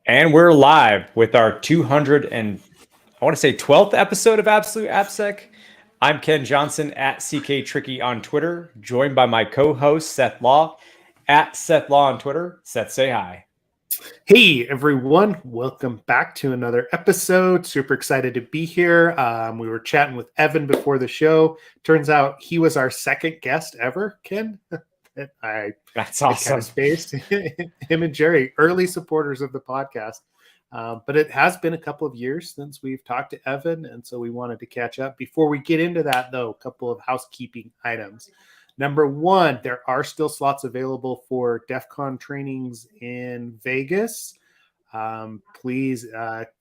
And we're live with our 12th episode of Absolute AppSec. I'm Ken Johnson at CK Tricky on Twitter, joined by my co-host Seth Law at Seth Law on Twitter. Seth, say hi. Hey everyone, welcome back to another episode. Super excited to be here. We were chatting with Evan before the show. Turns out he was our second guest ever, Ken. That's awesome. Kind of spaced him and Jerry, early supporters of the podcast. But it has been a couple of years since we've talked to Evan, and so we wanted to catch up. Before we get into that, though, a couple of housekeeping items. Number one, there are still slots available for DEF CON trainings in Vegas. Please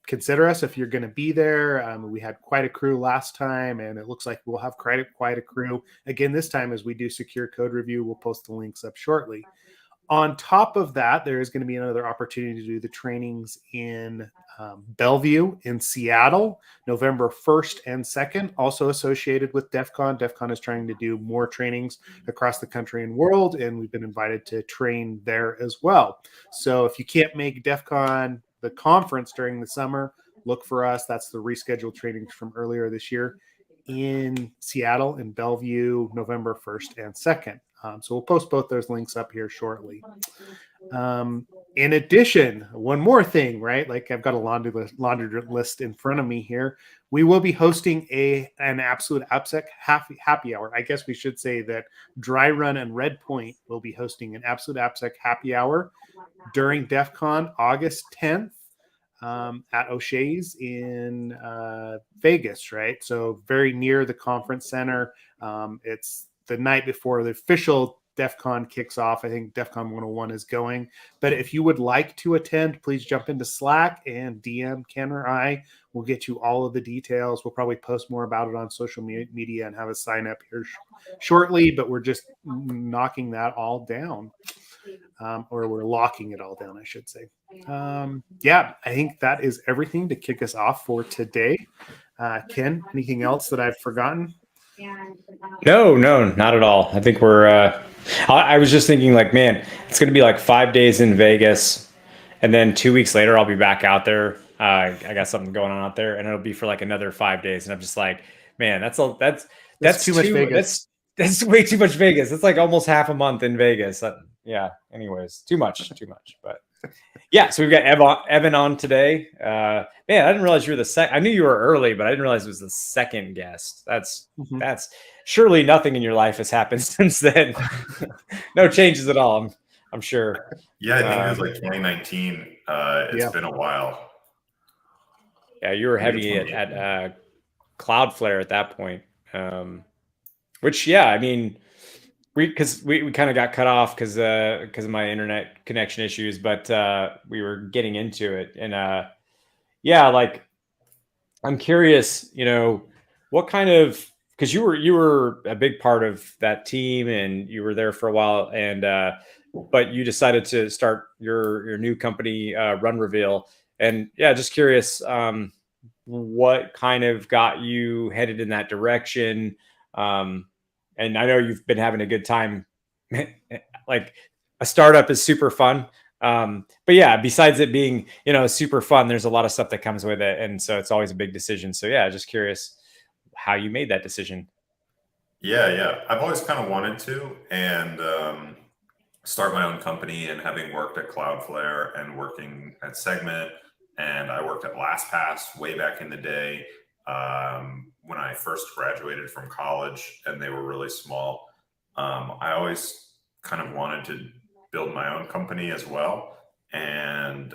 consider us if you're going to be there. We had quite a crew last time, and it looks like we'll have quite a crew again this time as we do secure code review. We'll post the links up shortly. On top of that, there is going to be another opportunity to do the trainings in Bellevue in Seattle, November 1st and 2nd, also associated with DEF CON. DEF CON is trying to do more trainings across the country and world, and we've been invited to train there as well. So if you can't make DEF CON, the conference during the summer, look for us. That's the rescheduled trainings from earlier this year in Seattle and Bellevue, November 1st and 2nd. So we'll post both those links up here shortly. In addition, one more thing, right? Like I've got a laundry list in front of me here. We will be hosting an Absolute AppSec happy hour. I guess we should say that Dry Run and Red Point will be hosting an Absolute AppSec happy hour during DEF CON August 10th at O'Shea's in Vegas, right? So very near the conference center. It's the night before the official DEF CON kicks off. I think DEF CON 101 is going. But if you would like to attend, please jump into Slack and DM Ken or I. We'll get you all of the details. We'll probably post more about it on social media and have a sign up here shortly, but we're just knocking that all down. Or we're locking it all down, I should say. I think that is everything to kick us off for today. Ken, anything else that I've forgotten? No, not at all. I think we're, I was just thinking like, man, it's going to be like 5 days in Vegas. And then 2 weeks later, I'll be back out there. I got something going on out there and it'll be for like another 5 days. And I'm just like, man, that's too much Vegas. That's way too much Vegas. It's like almost half a month in Vegas. Anyways, too much, but yeah. So we've got Evan on today. Man, I didn't realize you were the second. I knew you were early, but I didn't realize it was the second guest. That's surely nothing in your life has happened since then. No changes at all. I'm sure. Yeah, I think it was like 2019. It's been a while. Yeah, you were heavy at Cloudflare at that point. Which, yeah, I mean, we kind of got cut off because of my internet connection issues, but we were getting into it, and like I'm curious, what kind of, because you were a big part of that team and you were there for a while, and but you decided to start your new company, RunReveal, and yeah, just curious, what kind of got you headed in that direction. And I know you've been having a good time. Like a startup is super fun. But yeah, besides it being, super fun, there's a lot of stuff that comes with it. And so it's always a big decision. So yeah, just curious how you made that decision. Yeah. I've always kind of wanted to, and start my own company, and having worked at Cloudflare and working at Segment, and I worked at LastPass way back in the day. When I first graduated from college and they were really small, I always kind of wanted to build my own company as well. And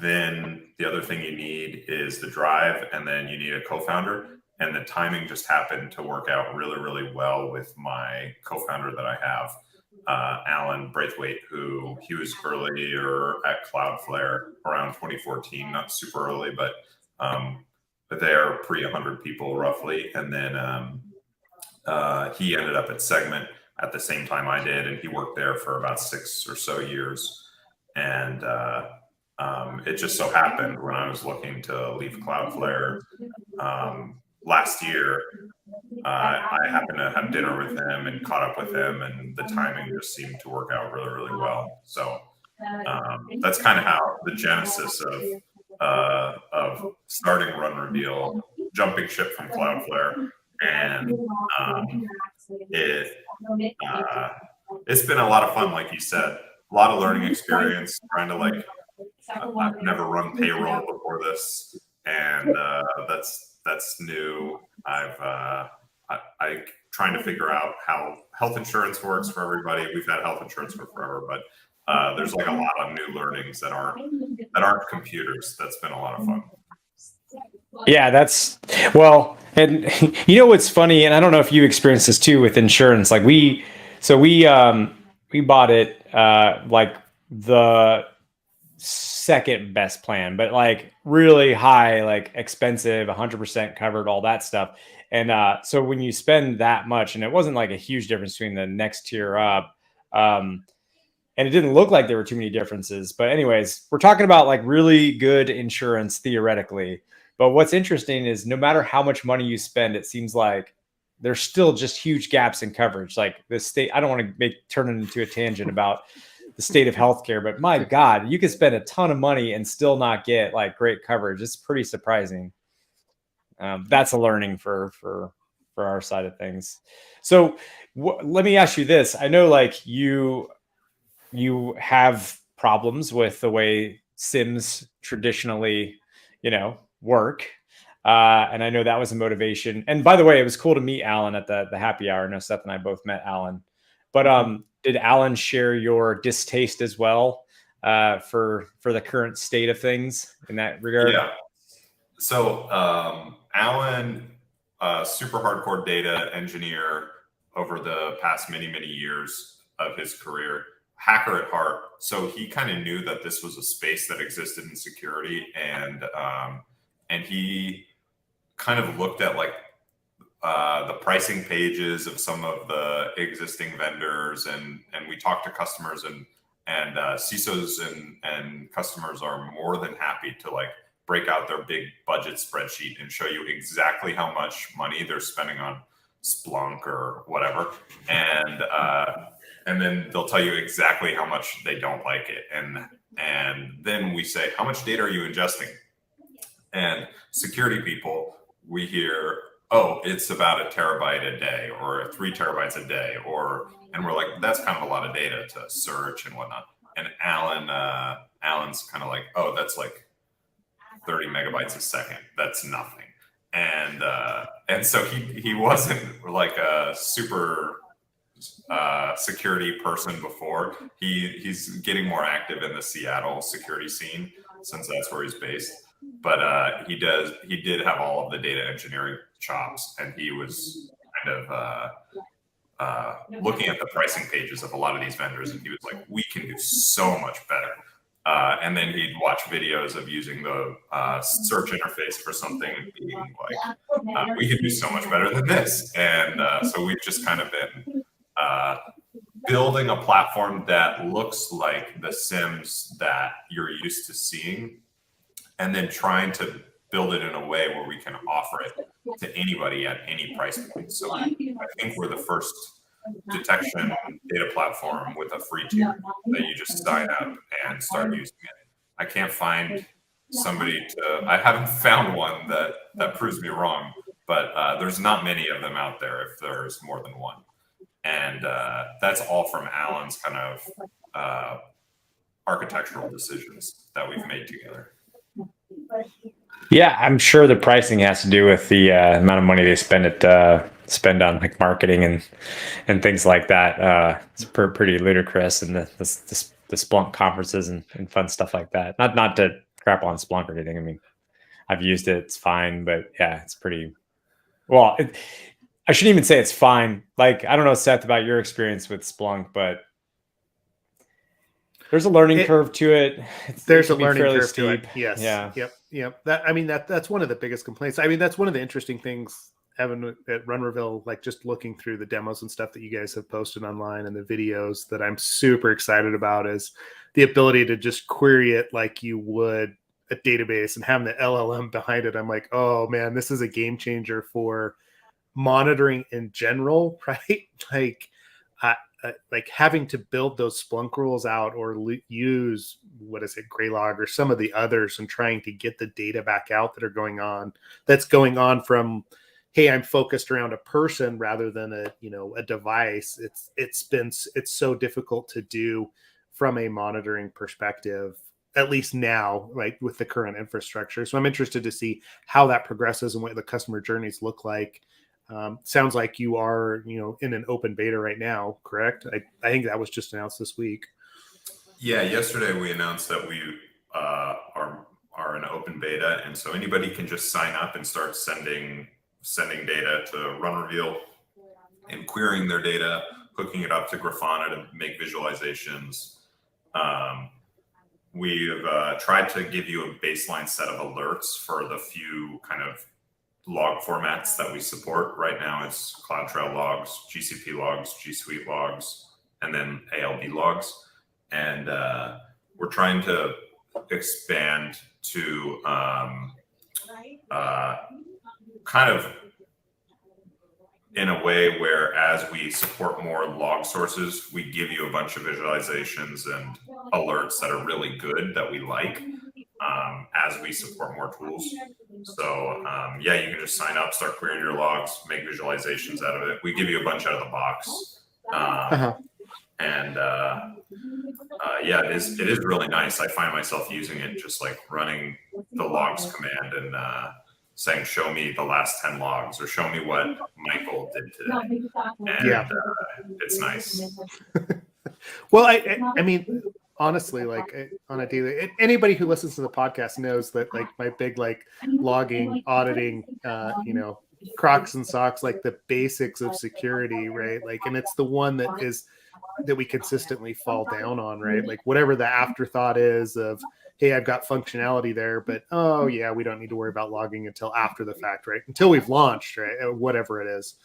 then the other thing you need is the drive, and then you need a co-founder. And the timing just happened to work out really, really well with my co-founder that I have, Alan Braithwaite, who he was earlier at Cloudflare around 2014, not super early, but they're pre-100 people roughly. And then he ended up at Segment at the same time I did, and he worked there for about 6 or so years. And it just so happened when I was looking to leave Cloudflare last year, I happened to have dinner with him and caught up with him, and the timing just seemed to work out really, really well. So that's kind of how the genesis of starting RunReveal, jumping ship from Cloudflare, and it's been a lot of fun, like you said, a lot of learning experience, trying to like, I've never run payroll before this, and that's new. I trying to figure out how health insurance works for everybody. We've had health insurance for forever, but there's like a lot of new learnings that aren't computers. That's been a lot of fun. Yeah, that's well, and you know what's funny, and I don't know if you experienced this too with insurance. Like we bought it like the second best plan, but like really high, like expensive, 100% covered, all that stuff. And so when you spend that much, and it wasn't like a huge difference between the next tier up, and it didn't look like there were too many differences. But anyways, we're talking about like really good insurance theoretically. But what's interesting is no matter how much money you spend, it seems like there's still just huge gaps in coverage. Like the state, I don't want to turn it into a tangent about the state of healthcare, but my God, you can spend a ton of money and still not get like great coverage. It's pretty surprising. That's a learning for our side of things. So let me ask you this. I know like you have problems with the way Sims traditionally, work. And I know that was a motivation. And by the way, it was cool to meet Alan at the happy hour. I know Seth and I both met Alan. But did Alan share your distaste as well for the current state of things in that regard? Yeah. So Alan, super hardcore data engineer over the past many, many years of his career, hacker at heart. So he kind of knew that this was a space that existed in security, and he kind of looked at like the pricing pages of some of the existing vendors, and we talked to customers, and CISOs and customers are more than happy to like break out their big budget spreadsheet and show you exactly how much money they're spending on Splunk or whatever, and then they'll tell you exactly how much they don't like it, and then we say, how much data are you ingesting? And security people, we hear, oh, it's about 1 terabyte a day or 3 terabytes a day, and we're like, that's kind of a lot of data to search and whatnot. And Alan's kind of like, oh, that's like 30 megabytes a second. That's nothing. And so he wasn't like a super security person before. He's getting more active in the Seattle security scene since that's where he's based. But he did have all of the data engineering chops, and he was kind of looking at the pricing pages of a lot of these vendors, and he was like, we can do so much better. And then he'd watch videos of using the search interface for something and being like, we can do so much better than this. And so we've just kind of been building a platform that looks like the Sims that you're used to seeing, and then trying to build it in a way where we can offer it to anybody at any price point. So I think we're the first detection data platform with a free tier that you just sign up and start using it. I can't find I haven't found one that proves me wrong, but there's not many of them out there if there's more than one. And that's all from Alan's kind of architectural decisions that we've made together. Yeah, I'm sure the pricing has to do with the amount of money they spend on like marketing and things like that. It's pretty ludicrous, and the Splunk conferences and fun stuff like that. Not to crap on Splunk or anything. I mean, I've used it; it's fine, but yeah, it's pretty. Well, I shouldn't even say it's fine. Like, I don't know, Seth, about your experience with Splunk, but there's a learning curve to it. There's a learning curve steep. to it. Yes. Yeah. Yep. That's one of the biggest complaints. I mean, that's one of the interesting things, Evan, at RunReveal, like just looking through the demos and stuff that you guys have posted online and the videos that I'm super excited about is the ability to just query it like you would a database and having the LLM behind it. I'm like, oh man, this is a game changer for monitoring in general, right? Like like having to build those Splunk rules out or use, what is it, Graylog or some of the others, and trying to get the data back out that's going on from, hey, I'm focused around a person rather than a device. It's so difficult to do from a monitoring perspective, at least now, like with the current infrastructure. So I'm interested to see how that progresses and what the customer journeys look like. Sounds like you are, in an open beta right now, correct? I think that was just announced this week. Yeah, yesterday we announced that we are in open beta, and so anybody can just sign up and start sending data to RunReveal and querying their data, hooking it up to Grafana to make visualizations. We've tried to give you a baseline set of alerts for the few kind of log formats that we support. Right now it's CloudTrail logs, GCP logs, G Suite logs, and then ALB logs. And we're trying to expand to kind of in a way where as we support more log sources, we give you a bunch of visualizations and alerts that are really good that we like as we support more tools. So yeah, you can just sign up, start querying your logs, make visualizations out of it. We give you a bunch out of the box. And yeah, it is really nice. I find myself using it, just like running the logs command and saying, show me the last 10 logs, or show me what Michael did today. And it's nice. Well, I mean, honestly, like on a daily, anybody who listens to the podcast knows that like my big like logging, auditing, Crocs and Socks, like the basics of security, right? Like, and it's the one that we consistently fall down on, right? Like whatever the afterthought is of, hey, I've got functionality there, but oh yeah, we don't need to worry about logging until after the fact, right? Until we've launched, right? Whatever it is.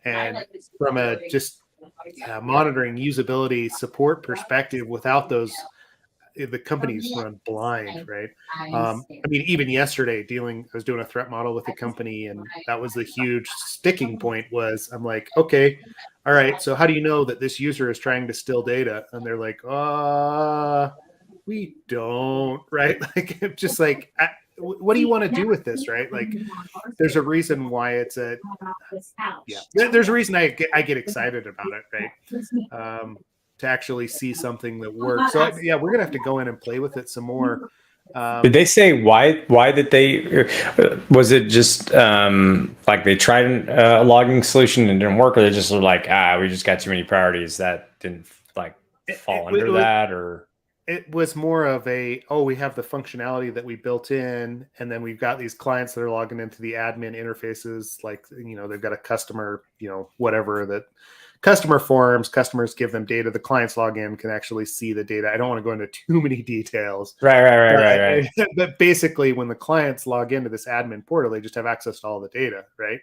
And from a just monitoring, usability, support perspective, without those, the companies run blind, right? I mean, even yesterday I was doing a threat model with a company, and that was the huge sticking point was, I'm like, okay, all right, so how do you know that this user is trying to steal data? And they're like, we don't, right? Like, just like, what do you want to do with this, right? Like, there's a reason why it's there's a reason I get excited about it, right? To actually see something that works. So yeah, we're gonna have to go in and play with it some more. Did they say why did they, was it just like they tried a logging solution and it didn't work, or they just were like, we just got too many priorities that didn't like fall under that? Or it was more of we have the functionality that we built in, and then we've got these clients that are logging into the admin interfaces, like, they've got a customer, whatever, that customer forms, customers give them data, the clients log in, can actually see the data. I don't want to go into too many details. Right. But basically, when the clients log into this admin portal, they just have access to all the data, right?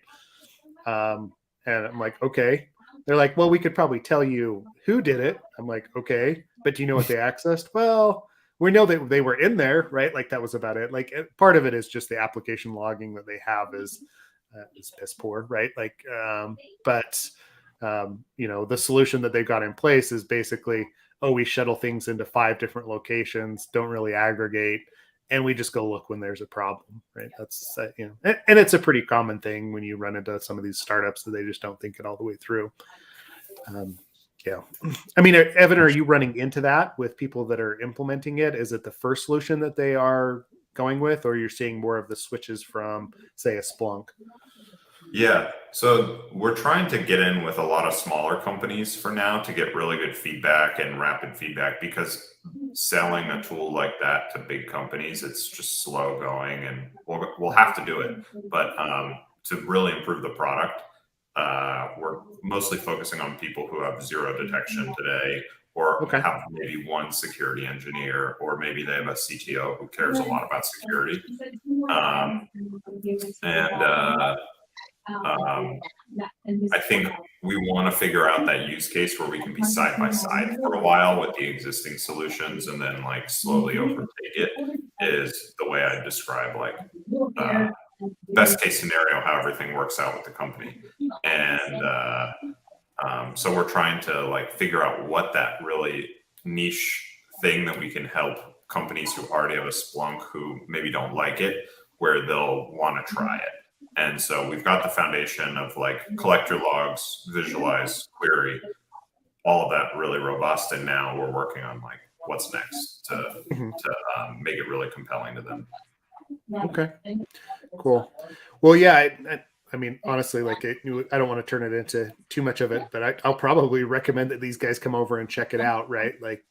And I'm like, okay. They're like, well, we could probably tell you who did it. I'm like, okay, but do you know what they accessed? Well, we know that they were in there, right? Like, that was about it. Like, part of it is just the application logging that they have is piss poor, right? Like, the solution that they've got in place is basically, we shuttle things into 5 different locations, don't really aggregate, and we just go look when there's a problem, right? That's and it's a pretty common thing when you run into some of these startups that they just don't think it all the way through. Yeah, I mean, Evan, are you running into that with people that are implementing it? Is it the first solution that they are going with, or you're seeing more of the switches from, say, a Splunk? Yeah, so we're trying to get in with a lot of smaller companies for now to get really good feedback and rapid feedback, because selling a tool like that to big companies, it's just slow going, and we'll have to do it. But to really improve the product, we're mostly focusing on people who have zero detection today, or have maybe one security engineer, or maybe they have a CTO who cares a lot about security. I think we want to figure out that use case where we can be side by side for a while with the existing solutions, and then like slowly overtake it, is the way I describe like best case scenario, how everything works out with the company. And So we're trying to like figure out what that really niche thing that we can help companies who already have a Splunk who maybe don't like it, where they'll want to try it. And so we've got the foundation of like collect your logs, visualize, query, all of that really robust. And now we're working on like what's next to make it really compelling to them. Okay, cool. Well, yeah, I mean, honestly, like I don't want to turn it into too much of it, but I'll probably recommend that these guys come over and check it out, right? Like,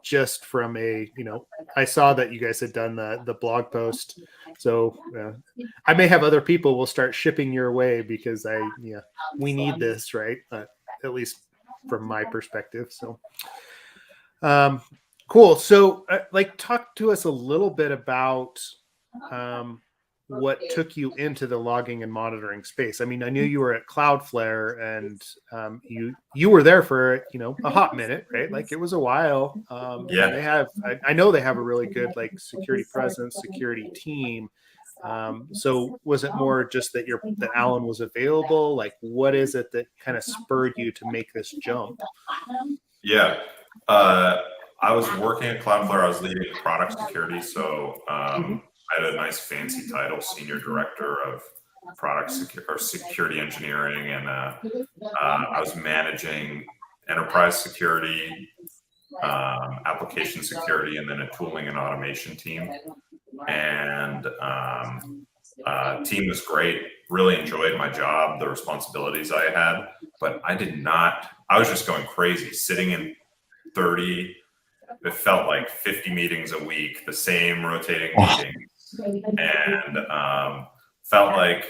just from I saw that you guys had done the blog post, so I may have other people will start shipping your way because we need this, right? At least from my perspective. So, cool. So, talk to us a little bit about what took you into the logging and monitoring space. I mean, I knew you were at Cloudflare, and you were there for a hot minute, right? Like it was a while. Yeah. They have, I know they have a really good like security presence, security team. So was it more just that that Alan was available? Like, what is it that kind of spurred you to make this jump? Yeah. I was working at Cloudflare. I was leading product security. So I had a nice fancy title, Senior Director of Product Security Engineering. And I was managing enterprise security, application security, and then a tooling and automation team. And team was great. Really enjoyed my job, the responsibilities I had, but I was just going crazy, sitting in 30, it felt like 50 meetings a week, the same rotating meetings, and felt like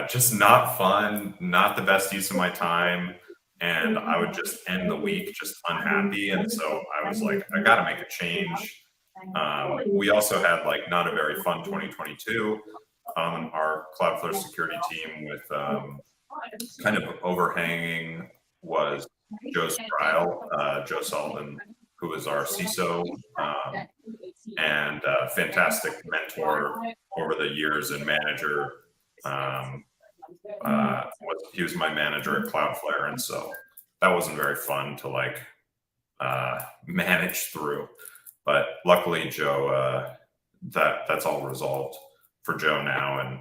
just not fun, not the best use of my time. And I would just end the week just unhappy. And so I was like, I got to make a change. We also had like not a very fun 2022 on our Cloudflare security team with kind of overhanging was Joe Sullivan, who was our CISO and fantastic mentor over the years and manager. He was my manager at Cloudflare, and so that wasn't very fun to like manage through. But luckily, Joe, that's all resolved for Joe now. And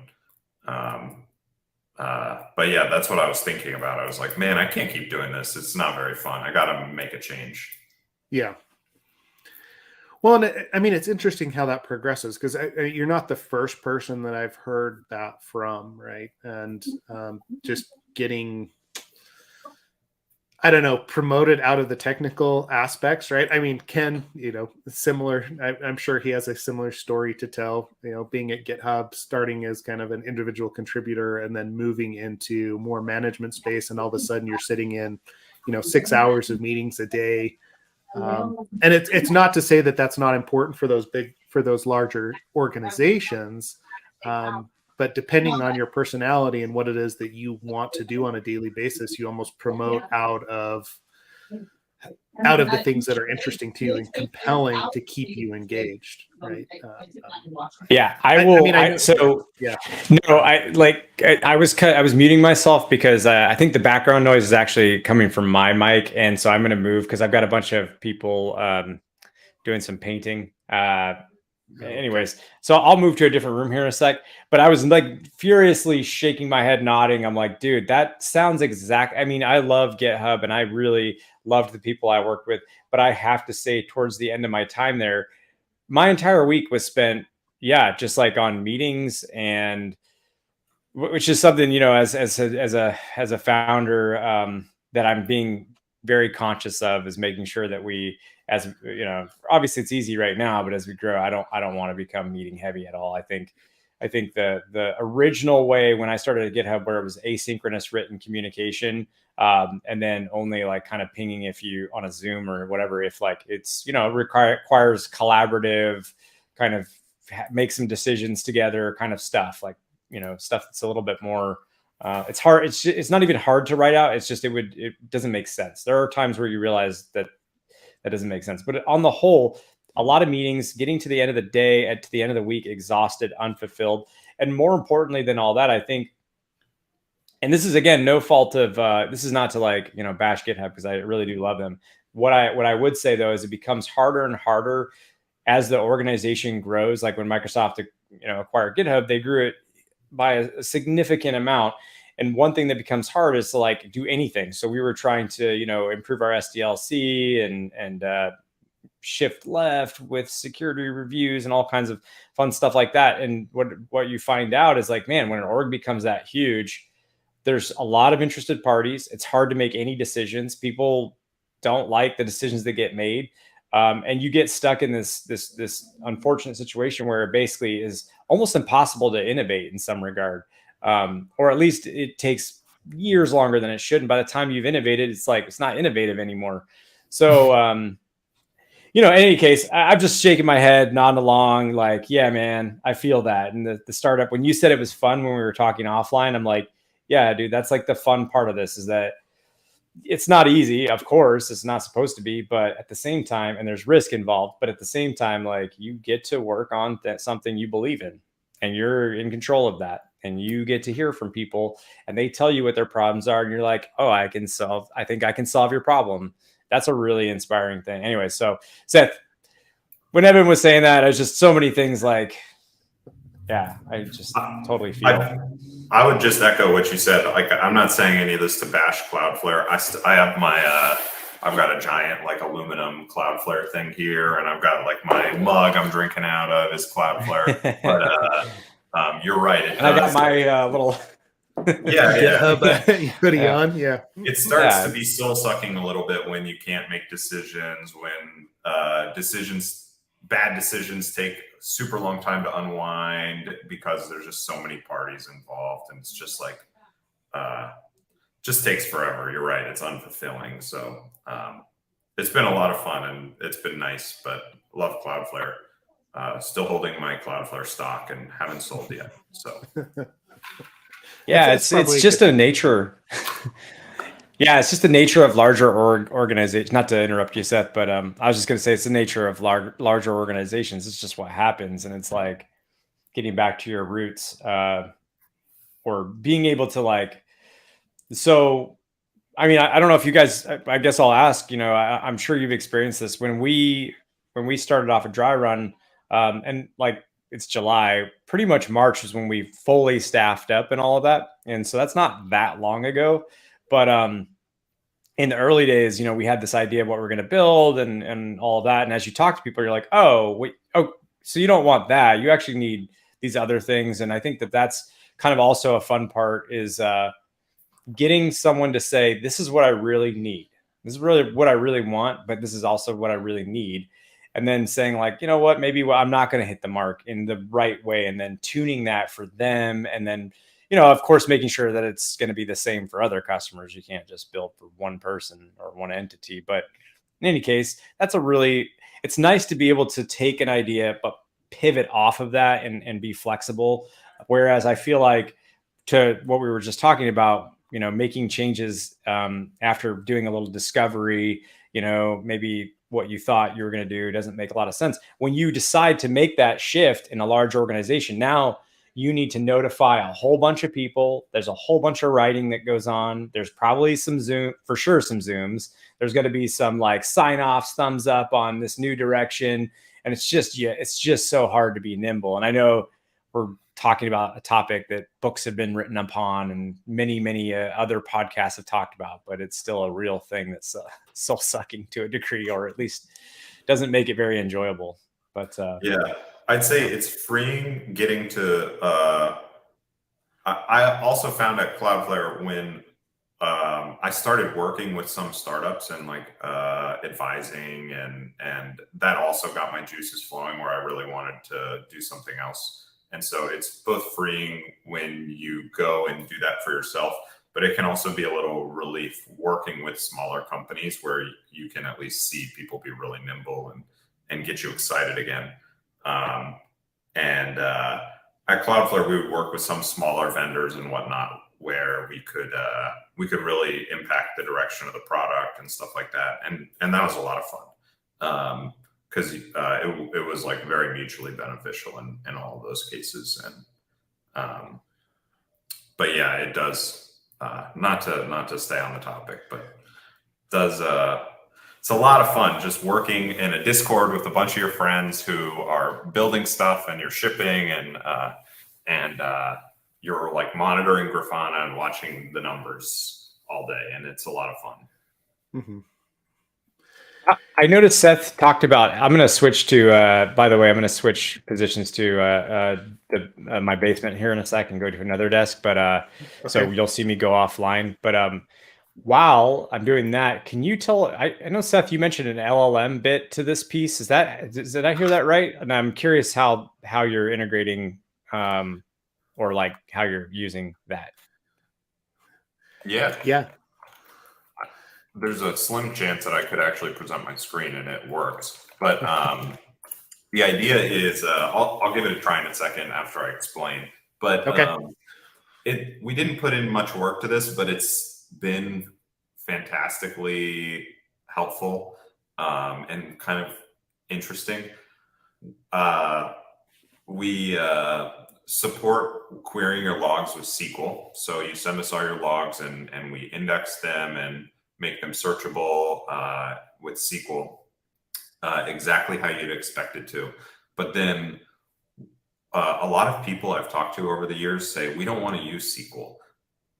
but yeah, that's what I was thinking about. I was like, man, I can't keep doing this. It's not very fun. I got to make a change. Yeah. Well, and I mean, it's interesting how that progresses because you're not the first person that I've heard that from, right? And just getting, I don't know, promoted out of the technical aspects, right? I mean, Ken, similar, I'm sure he has a similar story to tell, being at GitHub, starting as kind of an individual contributor and then moving into more management space. And all of a sudden you're sitting in, 6 hours of meetings a day. And it's not to say that that's not important for those larger organizations. But depending on your personality and what it is that you want to do on a daily basis, you almost promote out of the things that are interesting to you and compelling to keep you engaged, right? Yeah, I will. I was muting myself because I think the background noise is actually coming from my mic, and so I'm going to move because I've got a bunch of people doing some painting. Anyways, so I'll move to a different room here in a sec, but I was like furiously shaking my head, nodding. I'm like, dude, that sounds exact. I mean, I love GitHub and I really loved the people I worked with, but I have to say towards the end of my time there, my entire week was spent, just like on meetings, and which is something, as a founder, that I'm being very conscious of, is making sure that we, as obviously it's easy right now, but as we grow, I don't want to become meeting heavy at all. I think the original way when I started at GitHub, where it was asynchronous written communication, and then only like kind of pinging if you on a Zoom or whatever, if like it's, requires collaborative kind of make some decisions together kind of stuff, like, stuff that's a little bit more, it's hard. It's not even hard to write out. It's just, it doesn't make sense. There are times where you realize that doesn't make sense, but on the whole, a lot of meetings, getting to the end of the day, to the end of the week, exhausted, unfulfilled. And more importantly than all that, I think and this is again no fault of this is not to like bash GitHub, because I really do love them. What I would say though is it becomes harder and harder as the organization grows. Like when Microsoft acquired GitHub, they grew it by a significant amount. And one thing that becomes hard is to like do anything. So we were trying to improve our SDLC and shift left with security reviews and all kinds of fun stuff like that. And what you find out is like, man, when an org becomes that huge, there's a lot of interested parties. It's hard to make any decisions. People don't like the decisions that get made. And you get stuck in this unfortunate situation where it basically is almost impossible to innovate in some regard. Or at least it takes years longer than it should. And by the time you've innovated, it's like, it's not innovative anymore. So, in any case, I'm just shaking my head, nodding along like, yeah, man, I feel that. And the startup, when you said it was fun when we were talking offline, I'm like, yeah, dude, that's like the fun part of this, is that it's not easy. Of course, it's not supposed to be, but at the same time, and there's risk involved, but at the same time, like, you get to work on something you believe in, and you're in control of that. And you get to hear from people and they tell you what their problems are. And you're like, oh, I think I can solve your problem. That's a really inspiring thing. Anyway, so Seth, when Evan was saying that, I was just so many things like, yeah, I just totally feel. I would just echo what you said. Like, I'm not saying any of this to bash Cloudflare. I have my, I've got a giant like aluminum Cloudflare thing here, and I've got like my mug I'm drinking out of is Cloudflare. But you're right. And I got my little hoodie on. Yeah, it starts to be soul sucking a little bit when you can't make decisions, when bad decisions take super long time to unwind because there's just so many parties involved, and it's just like just takes forever. You're right, it's unfulfilling. So it's been a lot of fun and it's been nice, but love Cloudflare. Still holding my Cloudflare stock and haven't sold yet. So yeah, it's just a nature. Yeah, it's just the nature of larger organizations. Not to interrupt you, Seth, but I was just going to say it's the nature of larger organizations. It's just what happens, and it's like getting back to your roots, or being able to like. So, I mean, I don't know if you guys. I guess I'll ask. I'm sure you've experienced this when we started off a dry run, and like it's July. Pretty much March is when we fully staffed up and all of that, and so that's not that long ago. But in the early days, we had this idea of what we're going to build and all of that. And as you talk to people, you're like, oh, so you don't want that. You actually need these other things. And I think that that's kind of also a fun part, is getting someone to say, this is what I really need. This is really what I really want, but this is also what I really need. And then saying like, you know what, maybe I'm not going to hit the mark in the right way. And then tuning that for them. And then, of course, making sure that it's going to be the same for other customers. You can't just build for one person or one entity. But in any case, it's nice to be able to take an idea, but pivot off of that and be flexible. Whereas I feel like, to what we were just talking about, making changes after doing a little discovery, maybe what you thought you were going to do doesn't make a lot of sense. When you decide to make that shift in a large organization, now you need to notify a whole bunch of people. There's a whole bunch of writing that goes on. There's probably some Zooms. There's going to be some like sign-offs, thumbs up on this new direction. And it's just so hard to be nimble. And I know we're talking about a topic that books have been written upon and many, many other podcasts have talked about, but it's still a real thing that's soul-sucking to a degree, or at least doesn't make it very enjoyable. But yeah. I'd say it's freeing getting to. I also found at Cloudflare when I started working with some startups and like advising, and that also got my juices flowing where I really wanted to do something else. And so it's both freeing when you go and do that for yourself, but it can also be a little relief working with smaller companies where you can at least see people be really nimble and get you excited again. At Cloudflare, we would work with some smaller vendors and whatnot, where we could really impact the direction of the product and stuff like that, and that was a lot of fun because it was like very mutually beneficial in all of those cases. And but yeah, it does not to stay on the topic, but does it's a lot of fun just working in a Discord with a bunch of your friends who are building stuff and you're shipping and you're like monitoring Grafana and watching the numbers all day, and it's a lot of fun. Mm-hmm. I noticed Seth talked about. I'm going to switch to. By the way, I'm going to switch positions to my basement here in a second. Go to another desk, but okay. So you'll see me go offline. But while I'm doing that, can you tell? I know Seth, you mentioned an LLM bit to this piece. Did I hear that right? And I'm curious how you're integrating, or like how you're using that. Yeah. There's a slim chance that I could actually present my screen and it works. But the idea is, I'll give it a try in a second after I explain. But we didn't put in much work to this, but it's been fantastically helpful and kind of interesting. We support querying your logs with SQL. So you send us all your logs and we index them and make them searchable with SQL, exactly how you'd expect it to. But then a lot of people I've talked to over the years say, we don't want to use SQL.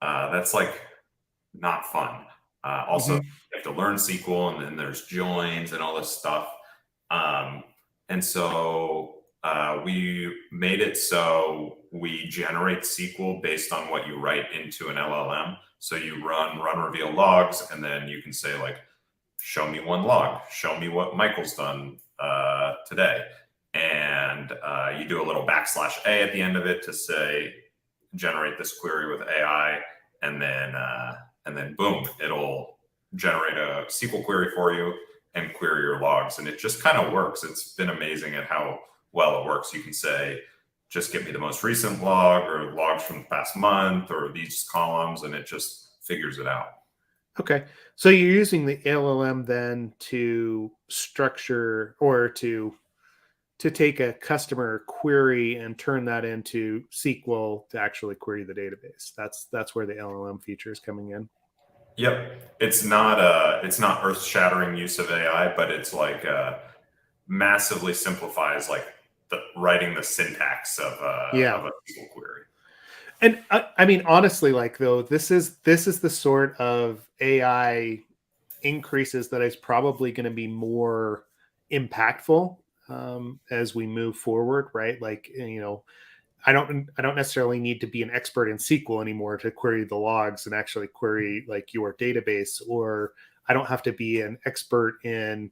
That's like not fun. Also, you have to learn SQL, and then there's joins and all this stuff. And so we made it so we generate SQL based on what you write into an LLM. So you run RunReveal logs, and then you can say like, show me one log, show me what Michael's done today. And you do a little \A at the end of it to say, generate this query with AI. And then boom, it'll generate a SQL query for you and query your logs. And it just kind of works. It's been amazing at how well it works. You can say, just give me the most recent log or logs from the past month or these columns, and it just figures it out. Okay. So you're using the LLM then to structure or to take a customer query and turn that into SQL to actually query the database. That's where the LLM feature is coming in. Yep. It's not earth-shattering use of AI, but it's like massively simplifies like writing the syntax of a SQL query. And I mean, honestly, like though, this is the sort of AI increases that is probably going to be more impactful as we move forward, right? Like, you know, I don't necessarily need to be an expert in SQL anymore to query the logs and actually query like your database, or I don't have to be an expert in,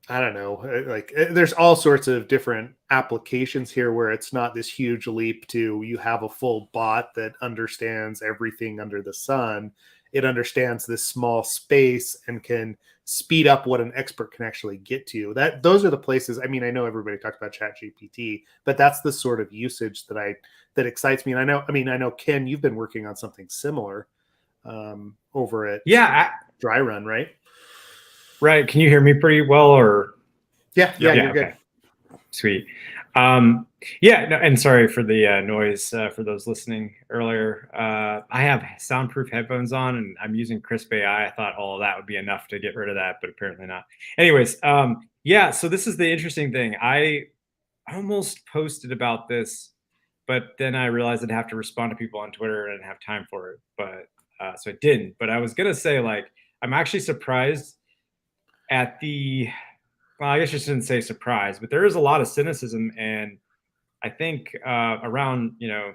I don't know, like there's all sorts of different applications here where it's not this huge leap to you have a full bot that understands everything under the sun. It understands this small space and can speed up what an expert can actually get to. Those are the places. I mean, I know everybody talks about ChatGPT, but that's the sort of usage that excites me. And I know Ken, you've been working on something similar over at Dry Run, right? Right. Can you hear me pretty well, or? Yeah, you're good. Okay. Sweet. And sorry for the noise for those listening earlier. I have soundproof headphones on and I'm using Crisp AI. I thought all of that would be enough to get rid of that, but apparently not. Anyways, so this is the interesting thing. I almost posted about this, but then I realized I'd have to respond to people on Twitter and I didn't have time for it. But so I didn't. But I was gonna say, like, I'm actually surprised at well, I guess I shouldn't say surprised, but there is a lot of cynicism, and I think around, you know,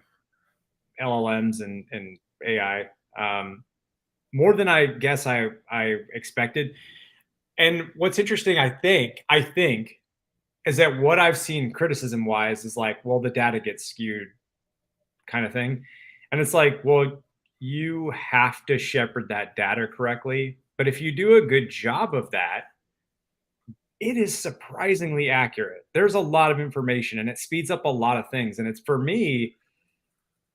LLMs and AI more than I guess I expected. And what's interesting, I think, is that what I've seen criticism wise is like, well, the data gets skewed kind of thing. And it's like, well, you have to shepherd that data correctly. But if you do a good job of that, it is surprisingly accurate. There's a lot of information and it speeds up a lot of things. And it's, for me,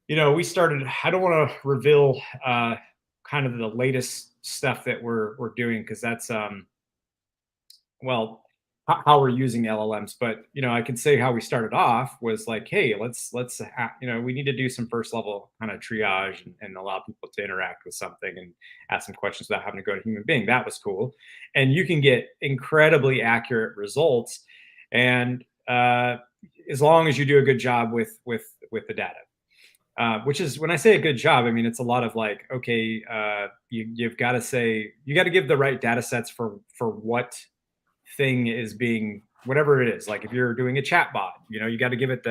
you know, we started, I don't want to reveal kind of the latest stuff that we're doing, because that's, how we're using LLMs, but I can say how we started off was like, hey, let's we need to do some first level kind of triage and allow people to interact with something and ask some questions without having to go to a human being. That was cool, and you can get incredibly accurate results, and as long as you do a good job with the data. Which is, when I say a good job, I mean it's a lot of like, okay, you've got to give the right data sets for what thing is being, whatever it is. Like if you're doing a chat bot, you got to give it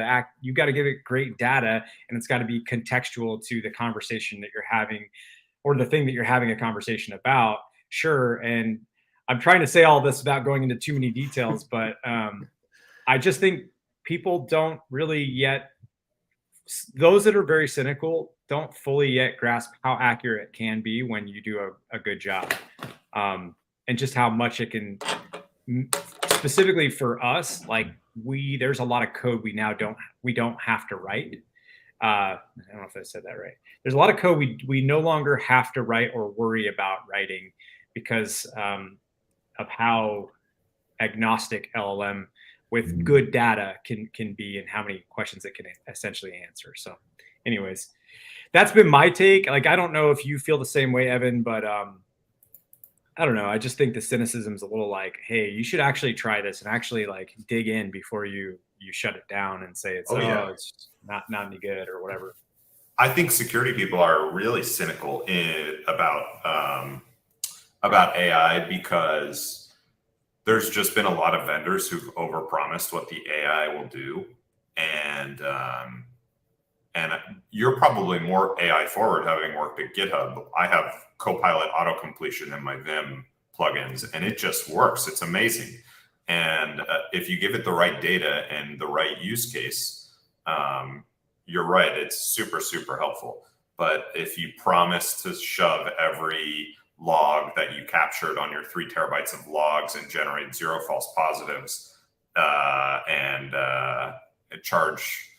great data, and it's got to be contextual to the conversation that you're having or the thing that you're having a conversation about. Sure. And I'm trying to say all this without going into too many details, but I just think people don't really yet, those that are very cynical don't fully yet grasp how accurate it can be when you do a good job, and just how much it can. Specifically for us, like there's a lot of code we don't have to write. I don't know if I said that right. There's a lot of code we no longer have to write or worry about writing because of how agnostic LLM with good data can be, and how many questions it can essentially answer. So anyways, that's been my take. Like, I don't know if you feel the same way, Evan, but I don't know. I just think the cynicism is a little like, hey, you should actually try this and actually like dig in before you shut it down and say it's it's not any good or whatever. I think security people are really cynical about AI because there's just been a lot of vendors who've overpromised what the AI will do, and you're probably more AI forward having worked at GitHub. I have Copilot autocompletion in my Vim plugins, and it just works. It's amazing. And if you give it the right data and the right use case, you're right. It's super, super helpful. But if you promise to shove every log that you captured on your 3 terabytes of logs and generate 0 false positives and charge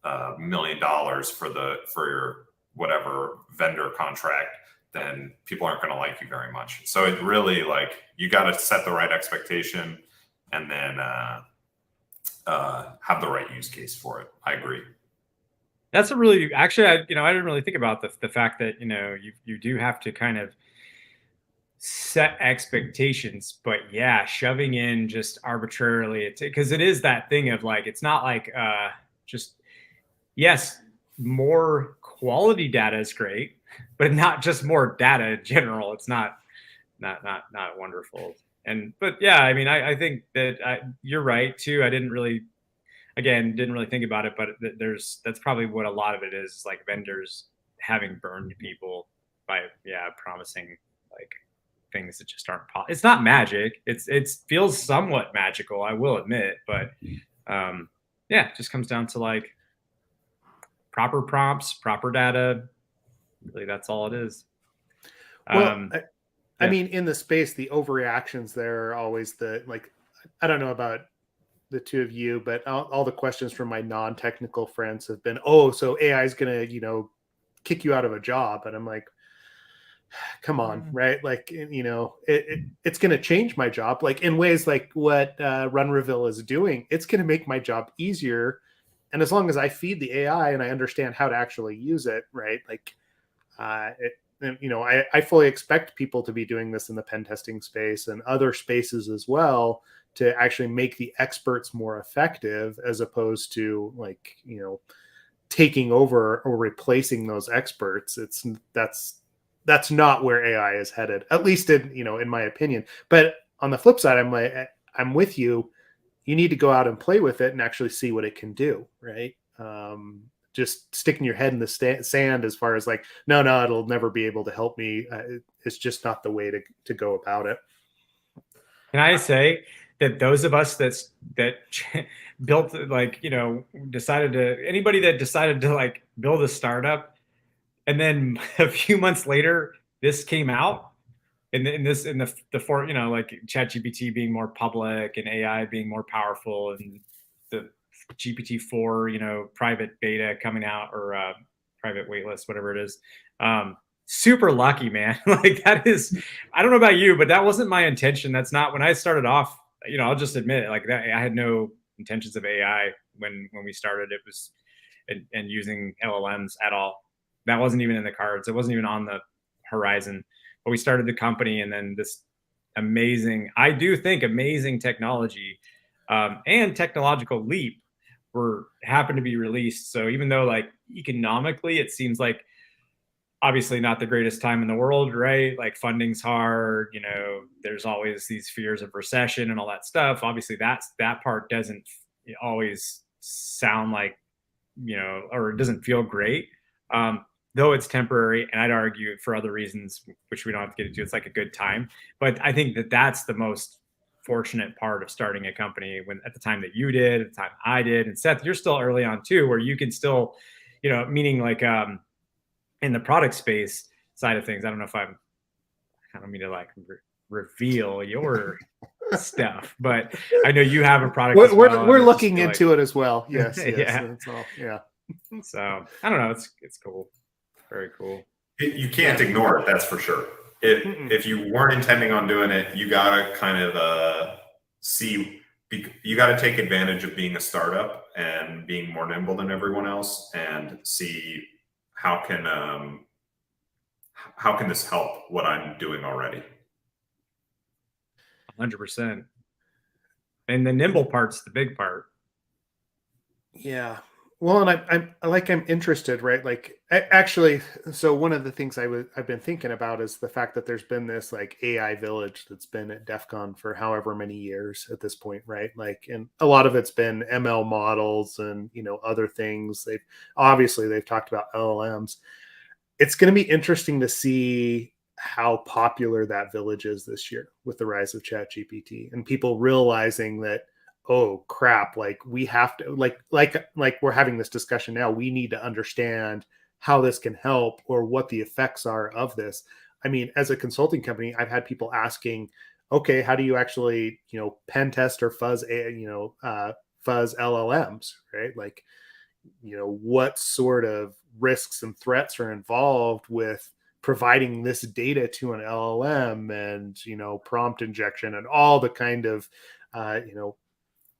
$1 million for your whatever vendor contract, then people aren't going to like you very much. So it really, like, you got to set the right expectation and then have the right use case for it. I agree. That's actually, I didn't really think about the fact that, you do have to kind of set expectations, but yeah, shoving in just arbitrarily, because it is that thing of like, it's not like yes, more quality data is great, but not just more data in general. It's not wonderful. But yeah, I mean, I think that you're right too. I didn't really think about it, but that's probably what a lot of it is, like vendors having burned people by promising like things that just aren't possible. It's not magic. It feels somewhat magical, I will admit, but it just comes down to like proper prompts, proper data. Really, that's all it is. Well, I mean, in the space, the overreactions there are always I don't know about the two of you, but all the questions from my non-technical friends have been, so AI is going to, kick you out of a job. And I'm like, come on, right? Like, it's going to change my job. Like in ways like what RunReveal is doing, it's going to make my job easier. And as long as I feed the AI and I understand how to actually use it, right? Like, I fully expect people to be doing this in the pen testing space and other spaces as well, to actually make the experts more effective, as opposed to like, taking over or replacing those experts. That's not where AI is headed, at least in my opinion. But on the flip side, I'm with you. You need to go out and play with it and actually see what it can do, right? Just sticking your head in the sand as far as like, no, it'll never be able to help me. It's just not the way to go about it. Can I say that those of us that built, like, anybody that decided to like build a startup, and then a few months later, this came out, like ChatGPT being more public and AI being more powerful, and the GPT-4, private beta coming out, or private waitlist, whatever it is. Super lucky, man. Like, that is, I don't know about you, but that wasn't my intention. That's not, when I started off I'll just admit it, like that. I had no intentions of AI when we started. It was and using LLMs at all. That wasn't even in the cards. It wasn't even on the horizon. But we started the company, and then this amazing technology and technological leap happened to be released. So even though like economically it seems like obviously not the greatest time in the world, right? Like funding's hard, there's always these fears of recession and all that stuff. Obviously that part doesn't always sound like, or it doesn't feel great. Though it's temporary, and I'd argue for other reasons, which we don't have to get into, it's like a good time. But I think that's the most fortunate part of starting a company when at the time that you did, at the time I did, and Seth, you're still early on too, where you can still, meaning like in the product space side of things. I don't mean to like reveal your stuff, but I know you have a product. We're looking into it as well. Yes. Yeah. That's all. Yeah. So I don't know. It's cool. Very cool. You can't ignore it. That's for sure. If you weren't intending on doing it, you gotta kind of you got to take advantage of being a startup and being more nimble than everyone else, and see how can this help what I'm doing already. 100%. And the nimble part's the big part. Yeah. Well, and I'm interested, right? Like actually, so one of the things I've been thinking about is the fact that there's been this like AI village that's been at DEF CON for however many years at this point, right? Like, and a lot of it's been ML models and, other things. They've talked about LLMs. It's going to be interesting to see how popular that village is this year with the rise of ChatGPT and people realizing that, oh crap, like we have to like we're having this discussion now, we need to understand how this can help or what the effects are of this. I mean, as a consulting company, I've had people asking, okay, how do you actually, pen test or fuzz LLMs, right? Like, what sort of risks and threats are involved with providing this data to an LLM and, prompt injection and all the kind of,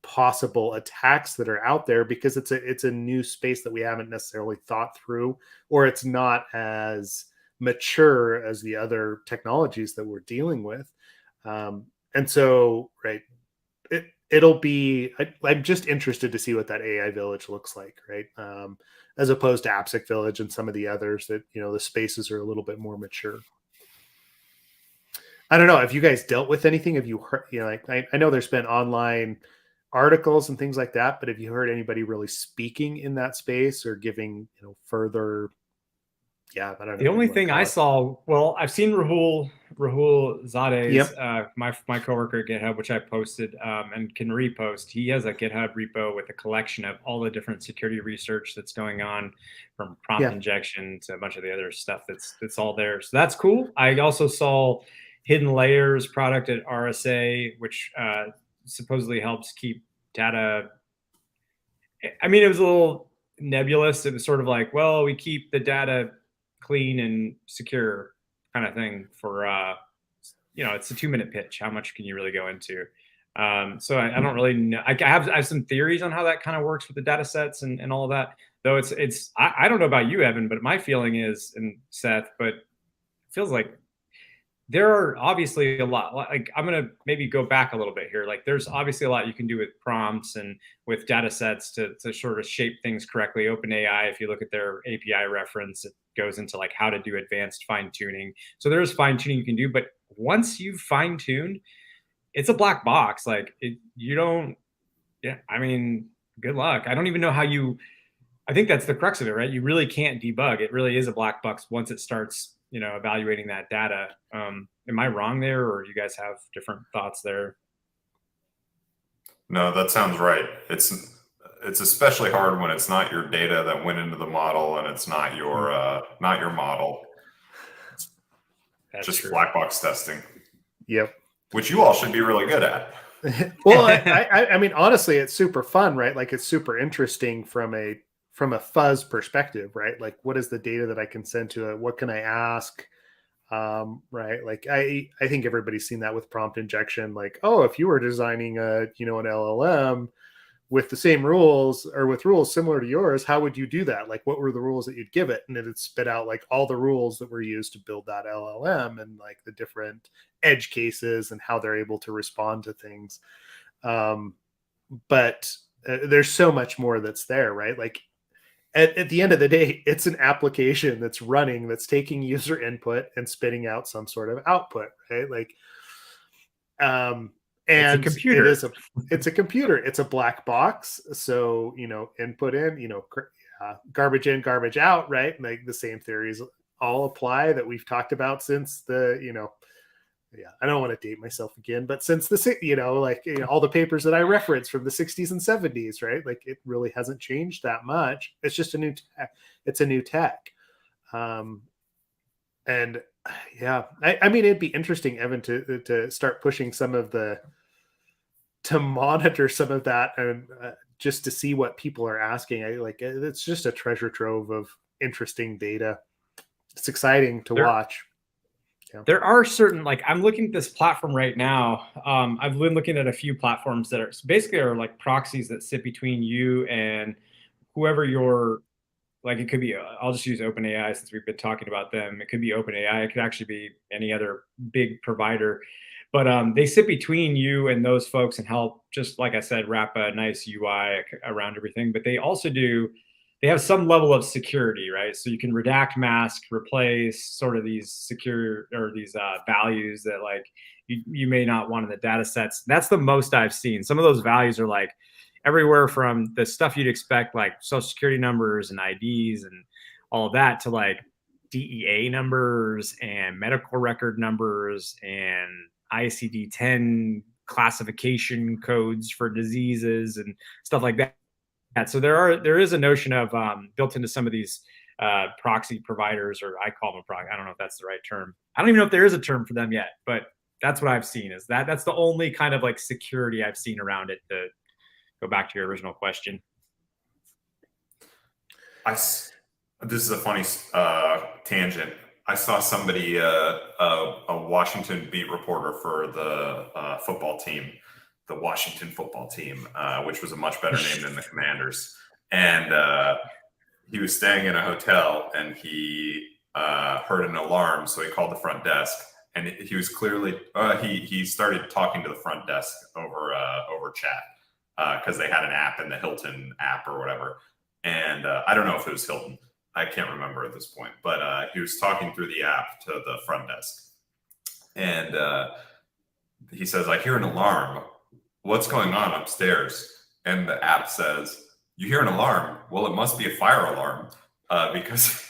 possible attacks that are out there, because it's a new space that we haven't necessarily thought through, or it's not as mature as the other technologies that we're dealing with. And so, right, it'll be, I'm just interested to see what that AI village looks like, right? As opposed to AppSec village and some of the others that, the spaces are a little bit more mature. I don't know. Have you guys dealt with anything? Have you heard, I know there's been online articles and things like that, but have you heard anybody really speaking in that space or giving, further? Yeah, I don't know. The only thing I saw, well, I've seen Rahul Zade's, my coworker at GitHub, which I posted and can repost. He has a GitHub repo with a collection of all the different security research that's going on, from prompt injection to a bunch of the other stuff that's all there. So that's cool. I also saw Hidden Layers product at RSA, which supposedly helps keep data. I mean, it was a little nebulous. It was sort of like, well, we keep the data clean and secure kind of thing for, it's a 2-minute pitch. How much can you really go into? So I don't really know. I have some theories on how that kind of works with the data sets and all of that, though I don't know about you, Evan, but my feeling is, and Seth, but it feels like there are obviously a lot, like I'm going to maybe go back a little bit here. Like there's obviously a lot you can do with prompts and with data sets to sort of shape things correctly. OpenAI, if you look at their API reference, it goes into like how to do advanced fine tuning. So there's fine tuning you can do, but once you've fine tuned, it's a black box. Like I mean, good luck. I don't even know how I think that's the crux of it, right? You really can't debug. It really is a black box once it starts, evaluating that data. Am I wrong there, or do you guys have different thoughts there? No, that sounds right. It's especially hard when it's not your data that went into the model and it's not your model. That's just true. Black box testing. Yep. Which you all should be really good at. Well, I mean, honestly, it's super fun, right? Like it's super interesting from a fuzz perspective, right? Like what is the data that I can send to it? What can I ask? Right. Like I think everybody's seen that with prompt injection. Like, oh, if you were designing an LLM with the same rules or with rules similar to yours, how would you do that? Like, what were the rules that you'd give it? And it'd spit out like all the rules that were used to build that LLM and like the different edge cases and how they're able to respond to things. But there's so much more that's there, right? Like at the end of the day, it's an application that's running, that's taking user input and spitting out some sort of output, right? Like, and it's a computer. It's a computer. It's a black box. So, input in, garbage in, garbage out, right? Like the same theories all apply that we've talked about since I don't want to date myself again, but since all the papers that I reference from the 60s and 70s, right? Like it really hasn't changed that much. It's just a new tech. It's a new tech. And yeah, I mean, it'd be interesting, Evan, to start pushing to monitor some of that and just to see what people are asking. It's just a treasure trove of interesting data. It's exciting to watch. Yeah. There are certain, like I'm looking at this platform right now. I've been looking at a few platforms that are basically like proxies that sit between you and whoever you're, like it could be, I'll just use OpenAI since we've been talking about them. It could be OpenAI. It could actually be any other big provider. But they sit between you and those folks and help, just like I said, wrap a nice UI around everything. But they also they have some level of security, right? So you can redact, mask, replace sort of these secure or these values that like you may not want in the data sets. That's the most I've seen. Some of those values are like everywhere from the stuff you'd expect, like social security numbers and IDs and all of that, to like DEA numbers and medical record numbers and ICD-10 classification codes for diseases and stuff like that. So there is a notion of built into some of these proxy providers, or I call them proxy. I don't know if that's the right term. I don't even know if there is a term for them yet, but that's what I've seen. That's the only kind of like security I've seen around it. To go back to your original question. This is a funny tangent. I saw somebody, a Washington beat reporter for the football team, the Washington football team, which was a much better name than the Commanders. And he was staying in a hotel and he heard an alarm. So he called the front desk and he was clearly, he started talking to the front desk over chat because they had an app in the Hilton app or whatever. And I don't know if it was Hilton. I can't remember at this point, but he was talking through the app to the front desk. And he says, I hear an alarm. What's going on upstairs? And the app says, you hear an alarm? Well, it must be a fire alarm because